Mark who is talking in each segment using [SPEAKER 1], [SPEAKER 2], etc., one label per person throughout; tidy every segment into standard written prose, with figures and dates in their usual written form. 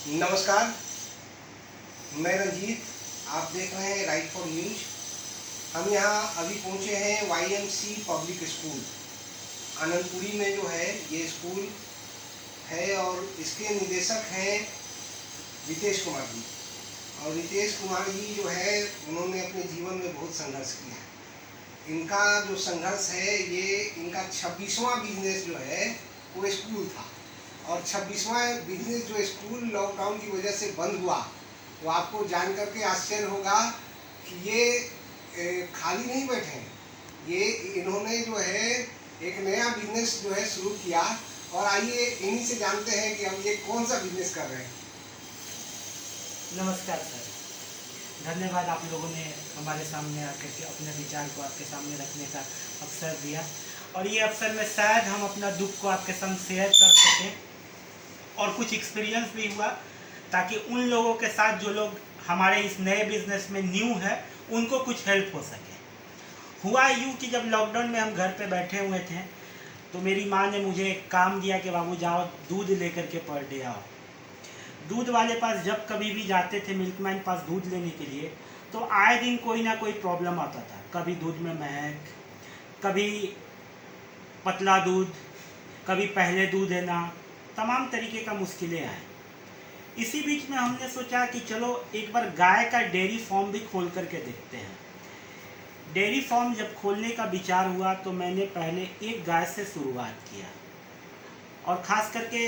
[SPEAKER 1] नमस्कार, मैं रंजीत। आप देख रहे हैं राइट फॉर न्यूज। हम यहाँ अभी पहुँचे हैं YMC पब्लिक स्कूल आनंदपुरी में जो है ये स्कूल है और इसके निदेशक हैं रितेश कुमार जी। और रितेश कुमार जी जो है उन्होंने अपने जीवन में बहुत संघर्ष किया है। इनका जो संघर्ष है ये इनका 26वां बिजनेस जो है वो स्कूल था और 26वां बिजनेस जो स्कूल लॉकडाउन की वजह से बंद हुआ, तो आपको जान करके आश्चर्य होगा कि ये खाली नहीं बैठे हैं। ये इन्होंने जो है एक नया बिजनेस जो है शुरू किया और आइए इन्हीं से जानते हैं कि हम ये कौन सा बिजनेस कर रहे हैं।
[SPEAKER 2] नमस्कार सर, धन्यवाद आप लोगों ने हमारे सामने आकर के अपने विचार को आपके सामने रखने का अवसर दिया और ये अवसर में शायद हम अपना दुख को आपके संग शेयर कर सकें और कुछ एक्सपीरियंस भी हुआ ताकि उन लोगों के साथ जो लोग हमारे इस नए बिजनेस में न्यू है उनको कुछ हेल्प हो सके। हुआ यूँ कि जब लॉकडाउन में हम घर पे बैठे हुए थे तो मेरी माँ ने मुझे एक काम दिया कि बाबू जाओ दूध लेकर के पर डे आओ। दूध वाले पास जब कभी भी जाते थे, मिल्कमैन पास दूध लेने के लिए, तो आए दिन कोई ना कोई प्रॉब्लम आता था। कभी दूध में महक, कभी पतला दूध, कभी पहले दूध देना, तमाम तरीके का मुश्किलें आए। इसी बीच में हमने सोचा कि चलो एक बार गाय का डेयरी फार्म भी खोल करके देखते हैं। डेयरी फार्म जब खोलने का विचार हुआ तो मैंने पहले एक गाय से शुरुआत किया और ख़ास करके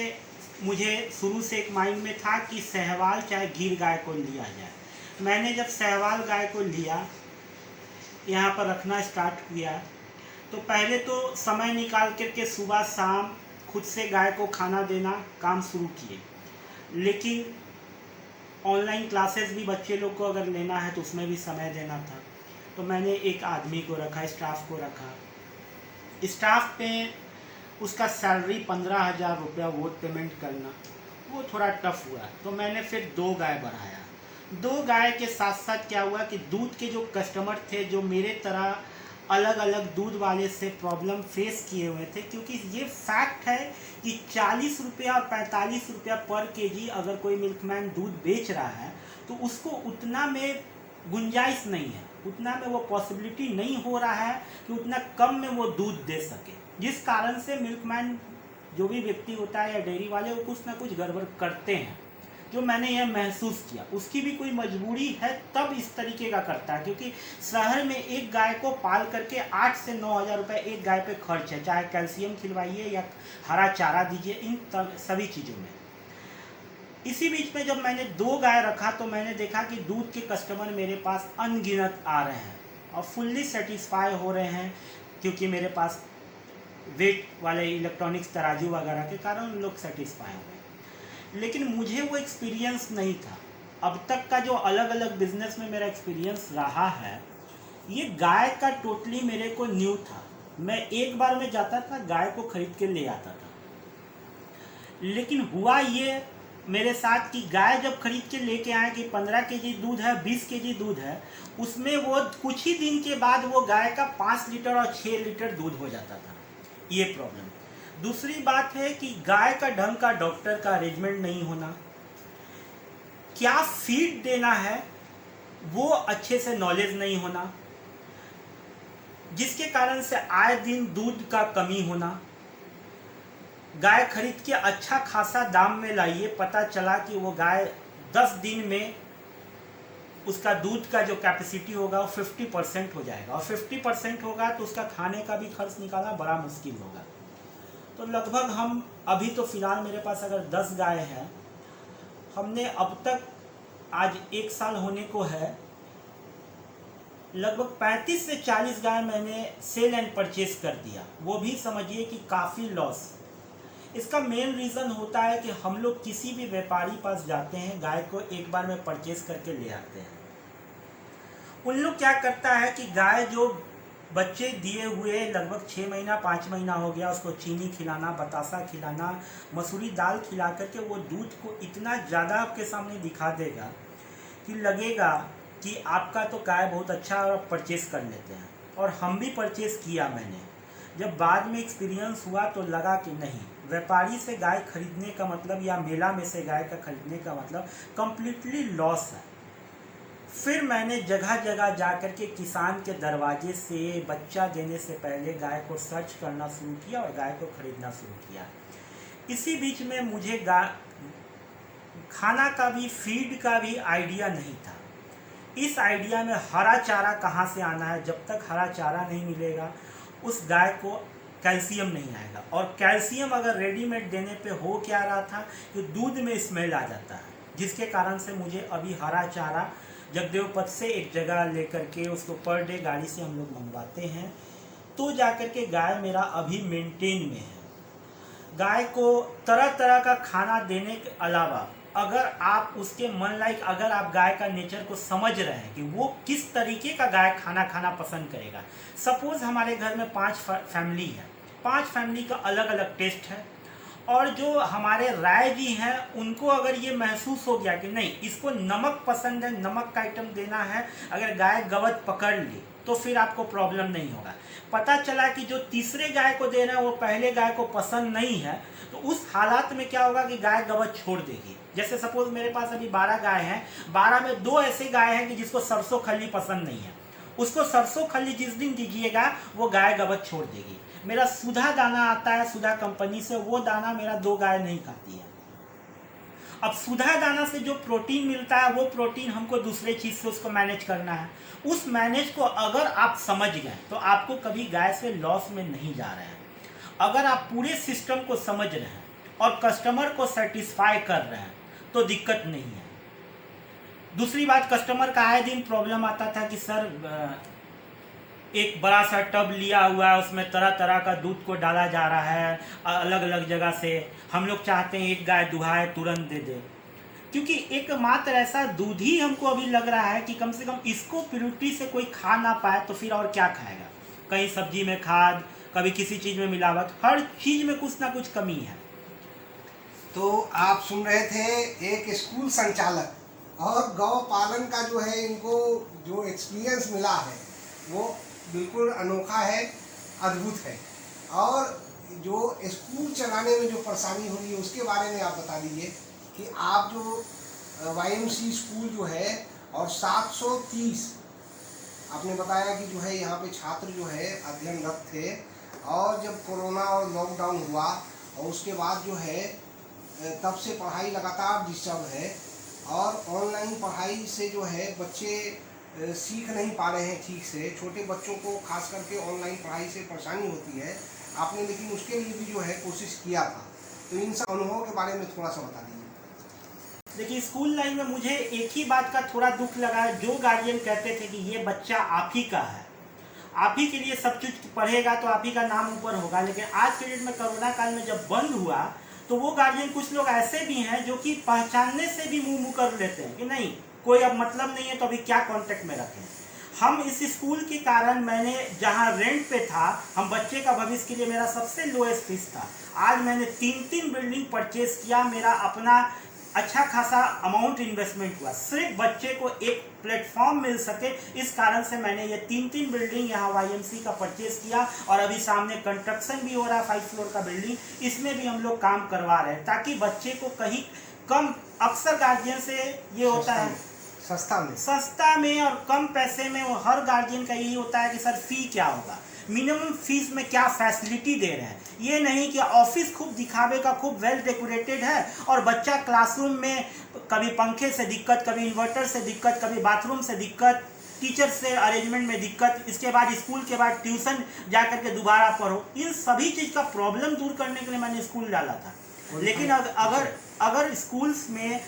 [SPEAKER 2] मुझे शुरू से एक माइंड में था कि सहवाल चाहे गिर गाय को लिया जाए। मैंने जब सहवाल गाय को लिया, यहाँ पर रखना स्टार्ट किया, तो पहले तो समय निकाल करके सुबह शाम खुद से गाय को खाना देना काम शुरू किए, लेकिन ऑनलाइन क्लासेस भी बच्चे लोग को अगर लेना है तो उसमें भी समय देना था। तो मैंने एक आदमी को रखा, स्टाफ को रखा। स्टाफ पे उसका सैलरी 15,000 रुपया वो पेमेंट करना वो थोड़ा टफ हुआ, तो मैंने फिर 2 गाय बढ़ाया। 2 गाय के साथ साथ क्या हुआ कि दूध के जो कस्टमर थे जो मेरे तरह अलग अलग दूध वाले से प्रॉब्लम फेस किए हुए थे, क्योंकि ये फैक्ट है कि 40 रुपया और 45 रुपया पर केजी अगर कोई मिल्कमैन दूध बेच रहा है तो उसको उतना में गुंजाइश नहीं है, उतना में वो पॉसिबिलिटी नहीं हो रहा है कि उतना कम में वो दूध दे सके, जिस कारण से मिल्कमैन जो भी व्यक्ति होता है या डेयरी वाले वो कुछ ना कुछ गड़बड़ करते हैं। जो मैंने यह महसूस किया, उसकी भी कोई मजबूरी है तब इस तरीके का करता है, क्योंकि शहर में एक गाय को पाल करके 8 से 9,000 रुपये एक गाय पे खर्च है, चाहे कैल्शियम खिलवाइए या हरा चारा दीजिए, इन सभी चीज़ों में। इसी बीच में जब मैंने 2 गाय रखा तो मैंने देखा कि दूध के कस्टमर मेरे पास अनगिनत आ रहे हैं और फुल्ली सेटिस्फाई हो रहे हैं, क्योंकि मेरे पास वेट वाले इलेक्ट्रॉनिक्स तराजू वगैरह के कारण उन लोग सेटिस्फाई हो गए। लेकिन मुझे वो एक्सपीरियंस नहीं था। अब तक का जो अलग अलग बिजनेस में मेरा एक्सपीरियंस रहा है, ये गाय का टोटली मेरे को न्यू था। मैं एक बार में जाता था, गाय को खरीद के ले आता था, लेकिन हुआ ये मेरे साथ कि गाय जब खरीद के लेके आए कि 15 केजी दूध है, 20 केजी दूध है, उसमें वो कुछ ही दिन के बाद वो गाय का 5 लीटर और 6 लीटर दूध हो जाता था। ये प्रॉब्लम। दूसरी बात है कि गाय का ढंग का डॉक्टर का अरेंजमेंट नहीं होना, क्या फीड देना है वो अच्छे से नॉलेज नहीं होना, जिसके कारण से आए दिन दूध का कमी होना। गाय खरीद के अच्छा खासा दाम में लाइए, पता चला कि वो गाय 10 दिन में उसका दूध का जो कैपेसिटी होगा वो 50% हो जाएगा और 50% होगा तो उसका खाने का भी खर्च निकालना बड़ा मुश्किल होगा। तो लगभग हम अभी तो फ़िलहाल मेरे पास अगर 10 गाय है, हमने अब तक आज 1 साल होने को है, लगभग 35 से 40 गाय मैंने सेल एंड परचेज कर दिया। वो भी समझिए कि काफ़ी लॉस। इसका मेन रीज़न होता है कि हम लोग किसी भी व्यापारी पास जाते हैं, गाय को एक बार में परचेज करके ले आते हैं। उन लोग क्या करता है कि गाय जो बच्चे दिए हुए लगभग 6 महीना 5 महीना हो गया, उसको चीनी खिलाना, बतासा खिलाना, मसूरी दाल खिला करके वो दूध को इतना ज़्यादा आपके सामने दिखा देगा कि लगेगा कि आपका तो गाय बहुत अच्छा और परचेज़ कर लेते हैं। और हम भी परचेज़ किया मैंने। जब बाद में एक्सपीरियंस हुआ तो लगा कि नहीं, व्यापारी से गाय खरीदने का मतलब या मेला में से गाय का खरीदने का मतलब कंप्लीटली लॉस है। फिर मैंने जगह जगह जा कर के किसान के दरवाजे से बच्चा देने से पहले गाय को सर्च करना शुरू किया और गाय को खरीदना शुरू किया। इसी बीच में मुझे खाना का भी, फीड का भी आइडिया नहीं था। इस आइडिया में हरा चारा कहाँ से आना है, जब तक हरा चारा नहीं मिलेगा उस गाय को कैल्शियम नहीं आएगा। और कैल्शियम अगर रेडीमेड देने पे हो क्या रहा था कि दूध में स्मेल आ जाता है, जिसके कारण से मुझे अभी हरा चारा जगदेवपथ से एक जगह लेकर के उसको पर डे गाड़ी से हम लोग मंगवाते हैं, तो जाकर के गाय मेरा अभी मेंटेन में है। गाय को तरह तरह का खाना देने के अलावा अगर आप उसके मन लाइक, अगर आप गाय का नेचर को समझ रहे हैं कि वो किस तरीके का गाय खाना खाना पसंद करेगा। सपोज हमारे घर में 5 फैमिली है, 5 फैमिली का अलग अलग टेस्ट है, और जो हमारे राय जी हैं उनको अगर ये महसूस हो गया कि नहीं इसको नमक पसंद है, नमक का आइटम देना है, अगर गाय गवत पकड़ ली तो फिर आपको प्रॉब्लम नहीं होगा। पता चला कि जो तीसरे गाय को दे रहे हैं वो पहले गाय को पसंद नहीं है, तो उस हालात में क्या होगा कि गाय गवत छोड़ देगी। जैसे सपोज मेरे पास अभी 12 गाय हैं, 12 में 2 ऐसे गाय हैं कि जिसको सरसों खल्ली पसंद नहीं है, उसको सरसों खल्ली जिस दिन दीजिएगा वो गाय गवत छोड़ देगी। मेरा सुधा दाना आता है सुधा कंपनी से, वो दाना मेरा 2 गाय नहीं खाती है। अब सुधा दाना से जो प्रोटीन मिलता है वो प्रोटीन हमको दूसरे चीज से उसको मैनेज करना है। उस मैनेज को अगर आप समझ गए तो आपको कभी गाय से लॉस में नहीं जा रहे हैं। अगर आप पूरे सिस्टम को समझ रहे हैं और कस्टमर को सेटिस्फाई कर रहे हैं तो दिक्कत नहीं है। दूसरी बात, कस्टमर का आए दिन प्रॉब्लम आता था कि सर एक बड़ा सा टब लिया हुआ है, उसमें तरह तरह का दूध को डाला जा रहा है अलग अलग जगह से, हम लोग चाहते हैं एक गाय दुहाए तुरंत दे दे, क्योंकि एकमात्र ऐसा दूध ही हमको अभी लग रहा है कि कम से कम इसको प्योरिटी से कोई खा ना पाए तो फिर और क्या खाएगा। कहीं सब्जी में खाद, कभी किसी चीज़ में मिलावट, हर चीज़ में कुछ ना कुछ कमी है।
[SPEAKER 1] तो आप सुन रहे थे एक स्कूल संचालक, और गौ पालन का जो है इनको जो एक्सपीरियंस मिला है वो बिल्कुल अनोखा है, अद्भुत है। और जो स्कूल चलाने में जो परेशानी हो रही है उसके बारे में आप बता दीजिए कि आप जो YMC स्कूल जो है और 730 आपने बताया कि जो है यहाँ पे छात्र जो है अध्ययनरत थे, और जब कोरोना और लॉकडाउन हुआ और उसके बाद जो है तब से पढ़ाई लगातार डिस्टर्ब है, और ऑनलाइन पढ़ाई से जो है बच्चे सीख नहीं पा रहे हैं ठीक से। छोटे बच्चों को खास करके ऑनलाइन पढ़ाई से परेशानी होती है आपने, लेकिन उसके लिए भी जो है कोशिश किया था। तो इन सब अनुभवों के बारे में थोड़ा सा बता दीजिए।
[SPEAKER 2] देखिए, स्कूल लाइफ में मुझे एक ही बात का थोड़ा दुख लगा है, जो गार्जियन कहते थे कि ये बच्चा आप ही का है, आप ही के लिए सब कुछ पढ़ेगा तो आप ही का नाम ऊपर होगा, लेकिन आज के डेट में कोरोना काल में जब बंद हुआ तो वो गार्जियन कुछ लोग ऐसे भी हैं जो कि पहचानने से भी मुंह कर लेते हैं कि नहीं कोई अब मतलब नहीं है तो अभी क्या कांटेक्ट में रखें। हम इस स्कूल के कारण, मैंने जहां रेंट पे था, हम बच्चे का भविष्य के लिए मेरा सबसे लोएस्ट फीस था, आज मैंने 3 बिल्डिंग परचेज किया, मेरा अपना अच्छा खासा अमाउंट इन्वेस्टमेंट हुआ, सिर्फ बच्चे को एक प्लेटफॉर्म मिल सके, इस कारण से मैंने ये 3 बिल्डिंग यहाँ YMC का परचेज किया। और अभी सामने कंस्ट्रक्शन भी हो रहा है 5 फ्लोर का बिल्डिंग, इसमें भी हम लोग काम करवा रहे हैं ताकि बच्चे को कहीं कम, अक्सर गार्जियन से ये होता है सस्ता में और कम पैसे में, वो हर गार्जियन का यही होता है कि सर फी क्या होगा, मिनिमम फीस में क्या फैसिलिटी दे रहे हैं। ये नहीं कि ऑफिस खूब दिखावे का, खूब वेल डेकोरेटेड है और बच्चा क्लासरूम में कभी पंखे से दिक्कत, कभी इन्वर्टर से दिक्कत, कभी बाथरूम से दिक्कत, टीचर से अरेंजमेंट में दिक्कत, इसके बाद स्कूल के बाद ट्यूशन जा करके दोबारा पढ़ो। इन सभी चीज़ का प्रॉब्लम दूर करने के लिए मैंने स्कूल डाला था। लेकिन अगर स्कूल्स में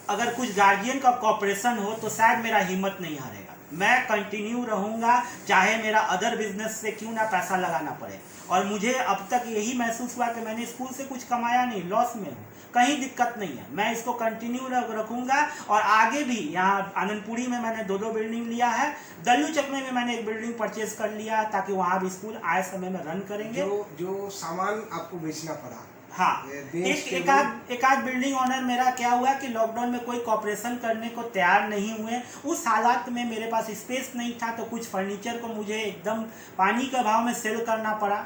[SPEAKER 2] अगर कुछ गार्जियन का कॉपरेशन हो तो शायद मेरा हिम्मत नहीं हारेगा, मैं कंटिन्यू रहूँगा, चाहे मेरा अदर बिजनेस से क्यों ना पैसा लगाना पड़े। और मुझे अब तक यही महसूस हुआ कि मैंने स्कूल से कुछ कमाया नहीं, लॉस में हूँ, कहीं दिक्कत नहीं है, मैं इसको कंटिन्यू रखूँगा। और आगे भी यहाँ आनंदपुरी में मैंने 2 बिल्डिंग लिया है, दल्लू चकमे में मैंने 1 बिल्डिंग परचेज कर लिया ताकि वहाँ भी स्कूल आए समय में रन करेंगे।
[SPEAKER 1] जो सामान आपको बेचना पड़ा,
[SPEAKER 2] हाँ, एक आध बिल्डिंग ओनर मेरा क्या हुआ कि लॉकडाउन में कोई कॉपरेशन करने को तैयार नहीं हुए, उस हालात में मेरे पास स्पेस नहीं था तो कुछ फर्नीचर को मुझे एकदम पानी के भाव में सेल करना पड़ा।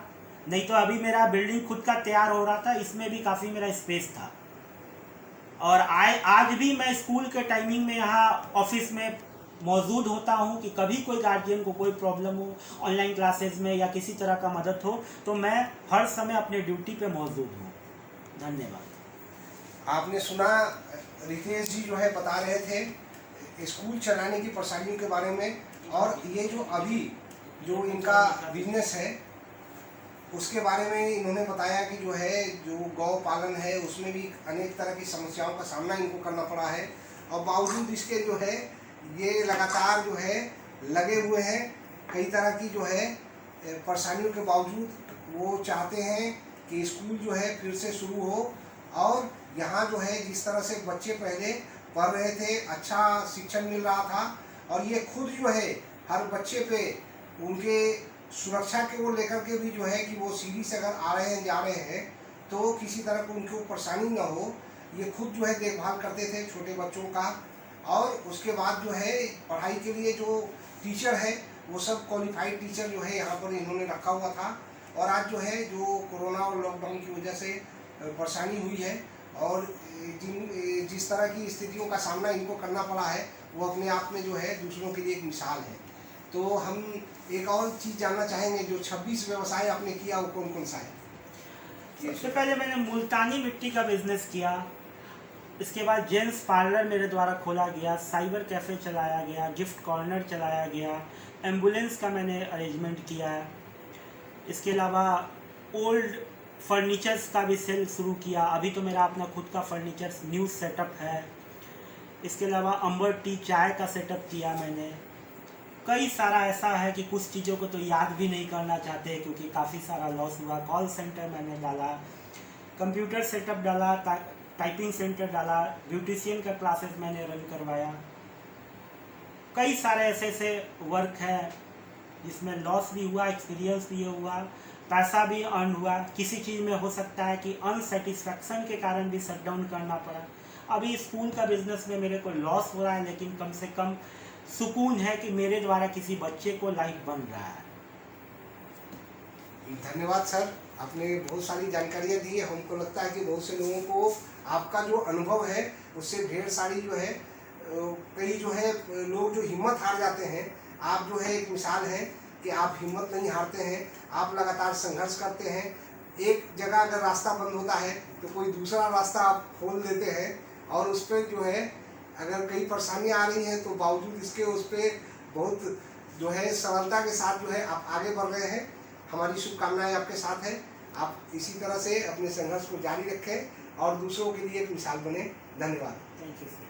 [SPEAKER 2] नहीं तो अभी मेरा बिल्डिंग खुद का तैयार हो रहा था, इसमें भी काफ़ी मेरा स्पेस था। और आज भी मैं स्कूल के टाइमिंग में यहाँ ऑफिस में मौजूद होता हूँ कि कभी कोई गार्जियन को कोई प्रॉब्लम हो ऑनलाइन क्लासेस में या किसी तरह का मदद हो तो मैं हर समय अपने ड्यूटी पे मौजूद हूँ। धन्यवाद।
[SPEAKER 1] आपने सुना, रितेश जी जो है बता रहे थे स्कूल चलाने की परेशानियों के बारे में, और ये जो अभी जो इनका बिजनेस है उसके बारे में इन्होंने बताया कि जो है जो गौ पालन है उसमें भी अनेक तरह की समस्याओं का सामना इनको करना पड़ा है, और बावजूद इसके जो है ये लगातार जो है लगे हुए हैं। कई तरह की जो है परेशानियों के बावजूद वो चाहते हैं कि स्कूल जो है फिर से शुरू हो, और यहाँ जो है जिस तरह से बच्चे पहले पढ़ रहे थे, अच्छा शिक्षण मिल रहा था, और ये खुद जो है हर बच्चे पे उनके सुरक्षा के वो लेकर के भी जो है कि वो सीढ़ी से अगर आ रहे हैं जा रहे हैं तो किसी तरह को उनको परेशानी ना हो, ये खुद जो है देखभाल करते थे छोटे बच्चों का। और उसके बाद जो है पढ़ाई के लिए जो टीचर है वो सब क्वालिफाइड टीचर जो है यहाँ पर इन्होंने रखा हुआ था। और आज जो है जो कोरोना और लॉकडाउन की वजह से परेशानी हुई है और जिस तरह की स्थितियों का सामना इनको करना पड़ा है वो अपने आप में जो है दूसरों के लिए एक मिसाल है। तो हम एक और चीज़ जानना चाहेंगे, जो 26 व्यवसाय आपने किया वो कौन कौन सा है?
[SPEAKER 2] सबसे पहले मैंने मुल्तानी मिट्टी का बिजनेस किया, इसके बाद जेंट्स पार्लर मेरे द्वारा खोला गया, साइबर कैफ़े चलाया गया, गिफ्ट कॉर्नर चलाया गया, एम्बुलेंस का मैंने अरेंजमेंट किया है। इसके अलावा ओल्ड फर्नीचर्स का भी सेल शुरू किया, अभी तो मेरा अपना खुद का फर्नीचर्स न्यू सेटअप है। इसके अलावा अंबर टी चाय का सेटअप किया मैंने। कई सारा ऐसा है कि कुछ चीज़ों को तो याद भी नहीं करना चाहते क्योंकि काफ़ी सारा लॉस हुआ। कॉल सेंटर मैंने डाला, कंप्यूटर सेटअप डाला, टाइपिंग सेंटर डाला, ब्यूटिशियन का क्लासेस मैंने रन करवाया। कई सारे ऐसे ऐसे वर्क है जिसमें लॉस भी हुआ, एक्सपीरियंस भी हुआ, पैसा भी अर्न हुआ। किसी चीज़ में हो सकता है कि अनसेटिस्फैक्शन के कारण भी शट डाउन करना पड़ा। अभी स्कूल का बिजनेस में मेरे को लॉस हो रहा है लेकिन कम से कम सुकून है कि मेरे द्वारा किसी बच्चे को लाइफ बन रहा है।
[SPEAKER 1] धन्यवाद सर, आपने बहुत सारी जानकारियाँ दी है। हमको लगता है कि बहुत से लोगों को आपका जो अनुभव है उससे ढेर सारी जो है कई जो है लोग जो हिम्मत हार जाते हैं, आप जो है एक मिसाल है कि आप हिम्मत नहीं हारते हैं, आप लगातार संघर्ष करते हैं। एक जगह अगर रास्ता बंद होता है तो कोई दूसरा रास्ता आप खोल देते हैं, और उस पर जो है अगर कई परेशानियाँ आ रही हैं तो बावजूद इसके उस पर बहुत जो है सरलता के साथ जो है आप आगे बढ़ रहे हैं। हमारी शुभकामनाएं आपके साथ है। आप इसी तरह से अपने संघर्ष को जारी रखें और दूसरों के लिए एक मिसाल बने। धन्यवाद।
[SPEAKER 2] Thank you sir.